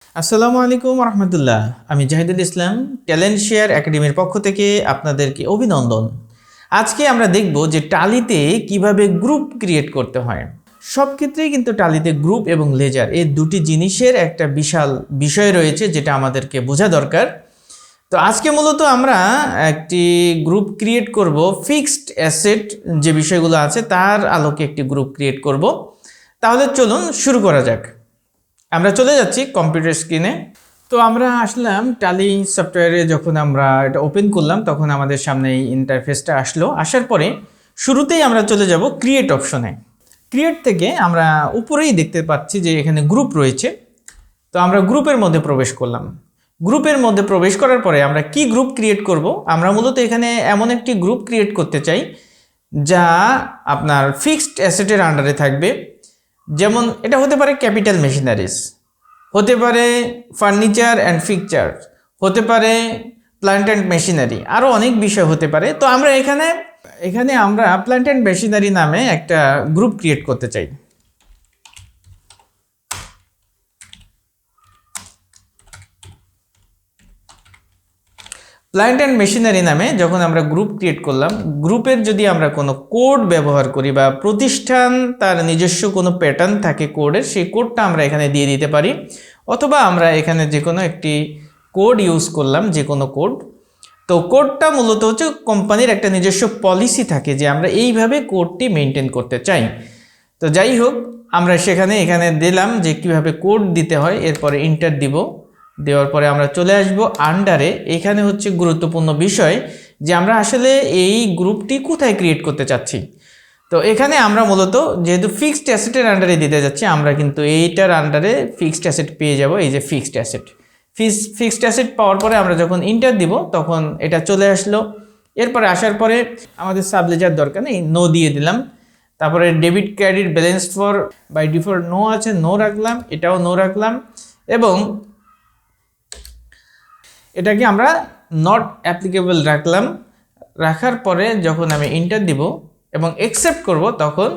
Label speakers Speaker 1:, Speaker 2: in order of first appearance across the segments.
Speaker 1: আসসালামু আলাইকুম রহমতুল্লাহ। আমি জাহিদুল ইসলাম, ট্যালেন্ট শেয়ার একাডেমির পক্ষ থেকে আপনাদেরকে অভিনন্দন। আজকে আমরা দেখব যে টালিতে কিভাবে গ্রুপ ক্রিয়েট করতে হয়। সব ক্ষেত্রেই কিন্তু টালিতে গ্রুপ এবং লেজার এই দুটি জিনিসের একটা বিশাল বিষয় রয়েছে, যেটা আমাদেরকে বোঝা দরকার। তো আজকে মূলত আমরা একটি গ্রুপ ক্রিয়েট করব, ফিক্সড অ্যাসেট যে বিষয়গুলো আছে তার আলোকে একটি গ্রুপ ক্রিয়েট করব। তাহলে চলুন শুরু করা যাক। আমরা চলে যাচ্ছি কম্পিউটার স্ক্রিনে। তো আমরা আসলাম টালি সফটওয়্যারে। যখন আমরা এটা ওপেন করলাম তখন আমাদের সামনে এই ইন্টারফেসটা আসলো। আসার পরে শুরুতেই আমরা চলে যাব ক্রিয়েট অপশনে। ক্রিয়েট থেকে আমরা উপরেই দেখতে পাচ্ছি যে এখানে গ্রুপ রয়েছে। তো আমরা গ্রুপের মধ্যে প্রবেশ করলাম। গ্রুপের মধ্যে প্রবেশ করার পরে আমরা কি গ্রুপ ক্রিয়েট করব? আমরা মূলত এখানে এমন একটি গ্রুপ ক্রিয়েট করতে চাই যা আপনার ফিক্সড অ্যাসেটের আন্ডারে থাকবে। যেমন এটা হতে পারে ক্যাপিটাল মেশিনারিজ, হতে পারে ফার্নিচার অ্যান্ড ফিকচার, হতে পারে প্ল্যান্ট অ্যান্ড মেশিনারি, আরও অনেক বিষয় হতে পারে। তো আমরা এখানে আমরা প্ল্যান্ট অ্যান্ড মেশিনারি নামে একটা গ্রুপ ক্রিয়েট করতে চাই। প্ল্যান্ট অ্যান্ড মেশিনারি নামে যখন আমরা গ্রুপ ক্রিয়েট করলাম, গ্রুপের যদি আমরা কোনো কোড ব্যবহার করি বা প্রতিষ্ঠান তার নিজস্ব কোনো প্যাটার্ন থাকে কোডের, সেই কোডটা আমরা এখানে দিয়ে দিতে পারি। অথবা আমরা এখানে যে কোনো একটি কোড ইউজ করলাম, যে কোনো কোড। তো কোডটা মূলত হচ্ছে কোম্পানির একটা নিজস্ব পলিসি থাকে যে আমরা এইভাবে কোডটি মেনটেন করতে চাই। তো যাই হোক, আমরা এখানে দিলাম যে কিভাবে কোড দিতে হয়, এরপরে ইন্টার দিব। দেওয়ার পরে আমরা চলে আসব আন্ডারে। এখানে হচ্ছে গুরুত্বপূর্ণ বিষয় যে আমরা আসলে এই গ্রুপটি কোথায় ক্রিয়েট করতে চাচ্ছি। তো এখানে আমরা মূলত যেহেতু ফিক্সড অ্যাসেটের আন্ডারে দিতে যাচ্ছি, আমরা কিন্তু এইটার আন্ডারে ফিক্সড অ্যাসেট পেয়ে যাব। এই যে ফিক্সড অ্যাসেট, ফিক্সড অ্যাসেট পাওয়ার পরে আমরা যখন ইন্টার দিব তখন এটা চলে আসলো। এরপরে আসার পরে আমাদের সাবলেজার দরকার নেই, নো দিয়ে দিলাম। তারপরে debit credit balance for by default no আছে, নো রাখলাম, এটাও নো রাখলাম। এবং এটাকে আমরা নট অ্যাপ্লিকেবল রাখলাম। রাখার পরে যখন আমি ইন্টার দিব এবং অ্যাকসেপ্ট করব তখন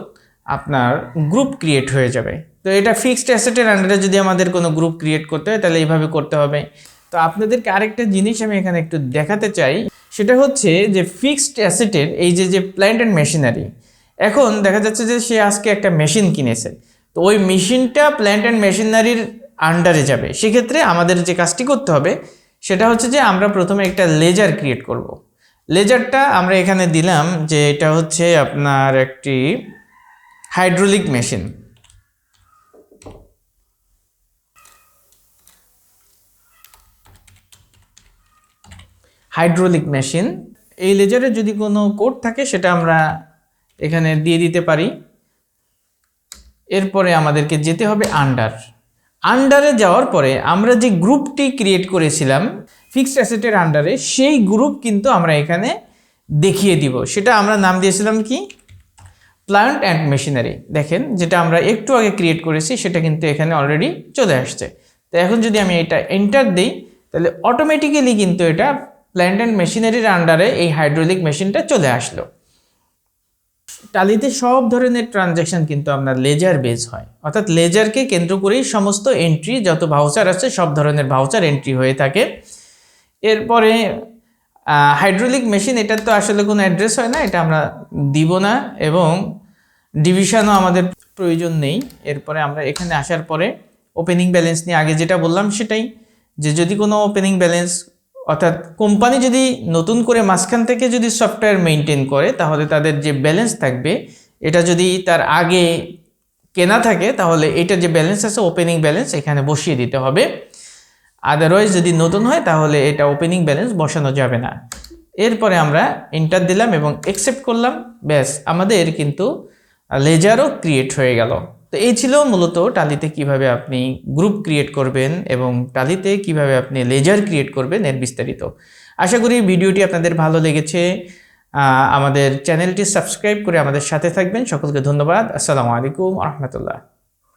Speaker 1: আপনার গ্রুপ ক্রিয়েট হয়ে যাবে। তো এটা ফিক্সড অ্যাসেটের আন্ডারে যদি আমাদের কোনো গ্রুপ ক্রিয়েট করতে হয় তাহলে এইভাবে করতে হবে। তো আপনাদেরকে আরেকটা জিনিস আমি এখানে একটু দেখাতে চাই, সেটা হচ্ছে যে ফিক্সড অ্যাসেটের এই যে প্ল্যান্ট অ্যান্ড মেশিনারি, এখন দেখা যাচ্ছে যে সে আজকে একটা মেশিন কিনেছে। তো ওই মেশিনটা প্ল্যান্ট অ্যান্ড মেশিনারির আন্ডারে যাবে। সেক্ষেত্রে আমাদের যে কাজটি করতে হবে সেটা হচ্ছে যে আমরা প্রথমে একটা লেজার ক্রিয়েট করব। লেজারটা আমরা এখানে দিলাম যে এটা হচ্ছে আপনার একটি হাইড্রোলিক মেশিন। হাইড্রোলিক মেশিন, এই লেজারে যদি কোনো কোড থাকে সেটা আমরা এখানে দিয়ে দিতে পারি। এরপরে আমাদেরকে যেতে হবে আন্ডারে যাওয়ার পরে আমরা যে গ্রুপটি ক্রিয়েট করেছিলাম ফিক্সড অ্যাসেটের আন্ডারে, সেই গ্রুপ কিন্তু আমরা এখানে দেখিয়ে দিব। সেটা আমরা নাম দিয়েছিলাম কি, প্ল্যান্ট অ্যান্ড মেশিনারি। দেখেন যেটা আমরা একটু আগে ক্রিয়েট করেছি সেটা কিন্তু এখানে অলরেডি চলে আসছে। তো এখন যদি আমি এটা এন্টার দিই তাহলে অটোমেটিক্যালি কিন্তু এটা প্ল্যান্ট অ্যান্ড মেশিনারির আন্ডারে এই হাইড্রোলিক মেশিনটা চলে আসলো। টালিতে সব ধরনের ট্রানজ্যাকশন কিন্তু আপনার লেজার বেস হয়, অর্থাৎ লেজারকে কেন্দ্র করেই সমস্ত এন্ট্রি, যত ভাউচার আছে সব ধরনের ভাউচার এন্ট্রি হয়ে থাকে। এরপরে হাইড্রোলিক মেশিন, এটার তো আসলে কোনো অ্যাড্রেস হয় না, এটা আমরা দিব না এবং ডিভিশনও আমাদের প্রয়োজন নেই। এরপরে আমরা এখানে আসার পরে ওপেনিং ব্যালেন্স নিয়ে আগে যেটা বললাম সেটাই, যে যদি কোনো ওপেনিং ব্যালেন্স, অর্থাৎ কোম্পানি যদি নতুন করে মাঝখান থেকে যদি সফটওয়্যার মেনটেন করে তাহলে তাদের যে ব্যালেন্স থাকবে এটা যদি তার আগে কেনা থাকে তাহলে এটা যে ব্যালেন্স আছে ওপেনিং ব্যালেন্স এখানে বসিয়ে দিতে হবে। আদারওয়াইজ যদি নতুন হয় তাহলে এটা ওপেনিং ব্যালেন্স বসানো যাবে না। এরপরে আমরা এন্টার দিলাম এবং অ্যাকসেপ্ট করলাম, ব্যাস আমাদের কিন্তু লেজারও ক্রিয়েট হয়ে গেল। তো এই ছিল মূলত টালিতে কিভাবে আপনি গ্রুপ ক্রিয়েট করবেন এবং টালিতে কিভাবে আপনি লেজার ক্রিয়েট করবেন এর বিস্তারিত। আশা করি ভিডিওটি আপনাদের ভালো লেগেছে। আমাদের চ্যানেলটি সাবস্ক্রাইব করে আমাদের সাথে থাকবেন। সকলকে ধন্যবাদ। আসসালামু আলাইকুম রহমতুল্লাহ।